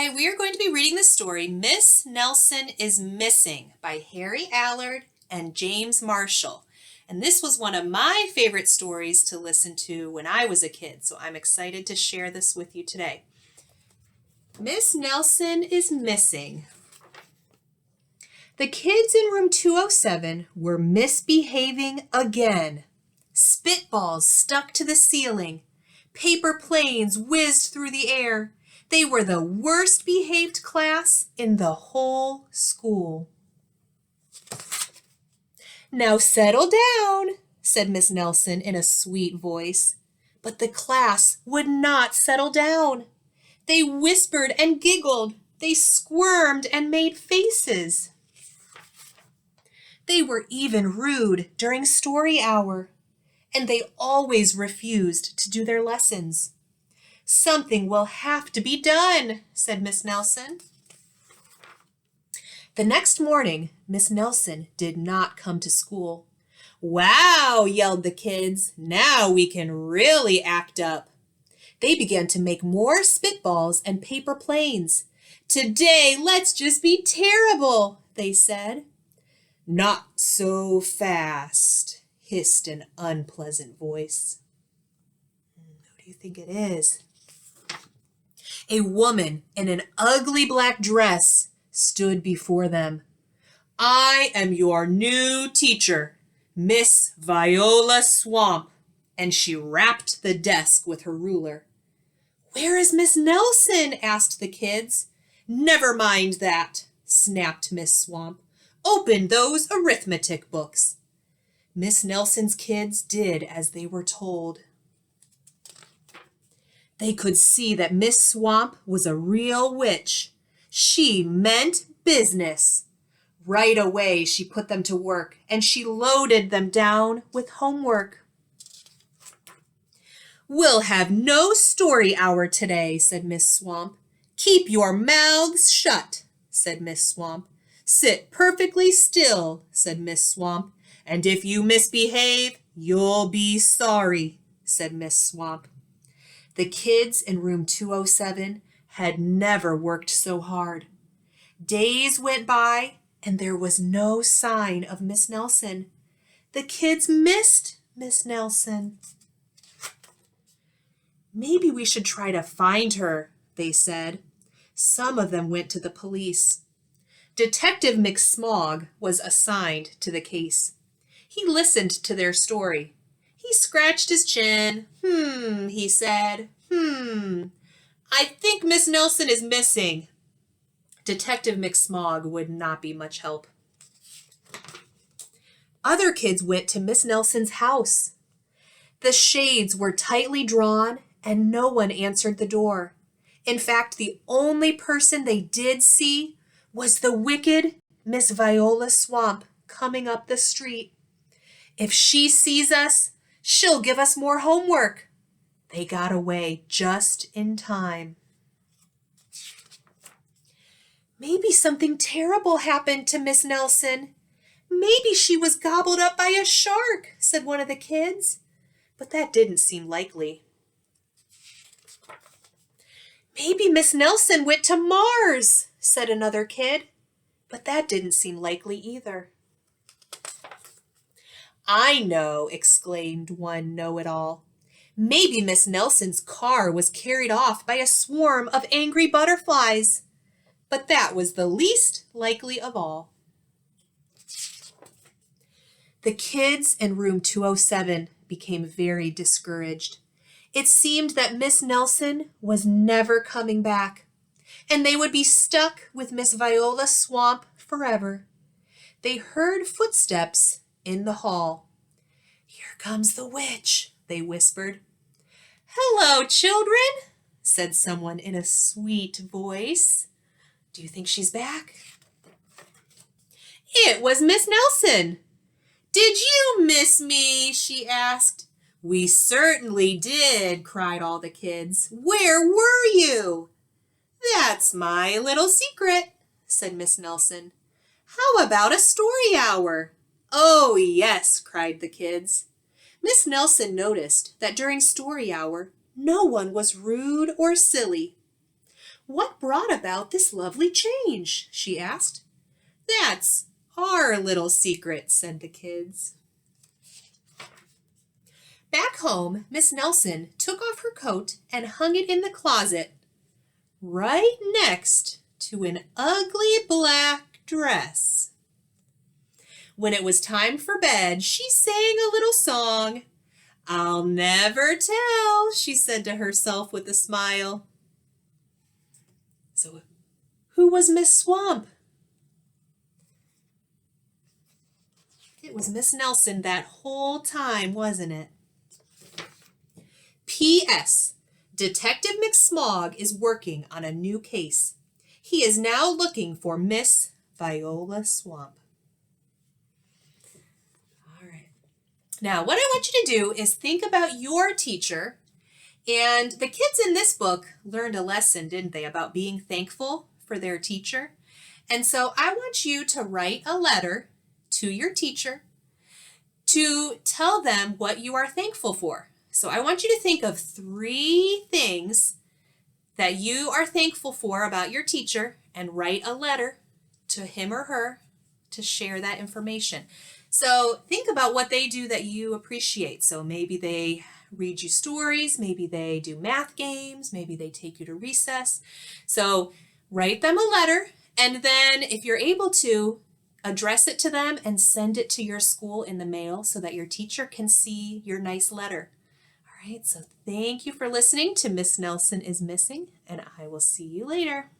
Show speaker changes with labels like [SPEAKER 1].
[SPEAKER 1] Hi, we are going to be reading the story Miss Nelson is Missing by Harry Allard and James Marshall. And this was one of my favorite stories to listen to when I was a kid, so I'm excited to share this with you today. Miss Nelson is Missing. The kids in room 207 were misbehaving again. Spitballs stuck to the ceiling. Paper planes whizzed through the air. They were the worst behaved class in the whole school. "Now settle down," said Miss Nelson in a sweet voice. But the class would not settle down. They whispered and giggled. They squirmed and made faces. They were even rude during story hour, and they always refused to do their lessons. "Something will have to be done," said Miss Nelson. The next morning, Miss Nelson did not come to school. "Wow," yelled the kids, "now we can really act up." They began to make more spitballs and paper planes. "Today, let's just be terrible," they said. "Not so fast," hissed an unpleasant voice. Who do you think it is? A woman in an ugly black dress stood before them. "I am your new teacher, Miss Viola Swamp," and she rapped the desk with her ruler. "Where is Miss Nelson?" asked the kids. "Never mind that," snapped Miss Swamp. "Open those arithmetic books." Miss Nelson's kids did as they were told. They could see that Miss Swamp was a real witch. She meant business. Right away, she put them to work, and she loaded them down with homework. "We'll have no story hour today," said Miss Swamp. "Keep your mouths shut," said Miss Swamp. "Sit perfectly still," said Miss Swamp. "And if you misbehave, you'll be sorry," said Miss Swamp. The kids in room 207 had never worked so hard. Days went by, and there was no sign of Miss Nelson. The kids missed Miss Nelson. "Maybe we should try to find her," they said. Some of them went to the police. Detective McSmog was assigned to the case. He listened to their story. He scratched his chin. He said, "I think Miss Nelson is missing." Detective McSmog would not be much help. Other kids went to Miss Nelson's house. The shades were tightly drawn, and no one answered the door. In fact, the only person they did see was the wicked Miss Viola Swamp coming up the street. "If she sees us, she'll give us more homework." They got away just in time. "Maybe something terrible happened to Miss Nelson. Maybe she was gobbled up by a shark," said one of the kids. But that didn't seem likely. "Maybe Miss Nelson went to Mars," said another kid. But that didn't seem likely either. "I know," exclaimed one know-it-all. "Maybe Miss Nelson's car was carried off by a swarm of angry butterflies." But that was the least likely of all. The kids in room 207 became very discouraged. It seemed that Miss Nelson was never coming back, and they would be stuck with Miss Viola Swamp forever. They heard footsteps in the hall. "Here comes the witch," they whispered. "Hello, children," said someone in a sweet voice. "Do you think she's back?" It was Miss Nelson. "Did you miss me?" she asked. "We certainly did," cried all the kids. "Where were you?" "That's my little secret," said Miss Nelson. "How about a story hour?" "Oh, yes," cried the kids. Miss Nelson noticed that during story hour, no one was rude or silly. "What brought about this lovely change?" she asked. "That's our little secret," said the kids. Back home, Miss Nelson took off her coat and hung it in the closet, right next to an ugly black dress. When it was time for bed, she sang a little song. "I'll never tell," she said to herself with a smile. So, who was Miss Swamp? It was Miss Nelson that whole time, wasn't it? P.S. Detective McSmog is working on a new case. He is now looking for Miss Viola Swamp. All right. Now, what I want you to do is think about your teacher. And the kids in this book learned a lesson, didn't they, about being thankful for their teacher? And so I want you to write a letter to your teacher to tell them what you are thankful for. So I want you to think of 3 things that you are thankful for about your teacher and write a letter to him or her to share that information. So think about what they do that you appreciate. So maybe they read you stories, maybe they do math games, maybe they take you to recess. So write them a letter, and then if you're able to, address it to them and send it to your school in the mail so that your teacher can see your nice letter. All right, so thank you for listening to Miss Nelson is Missing, and I will see you later.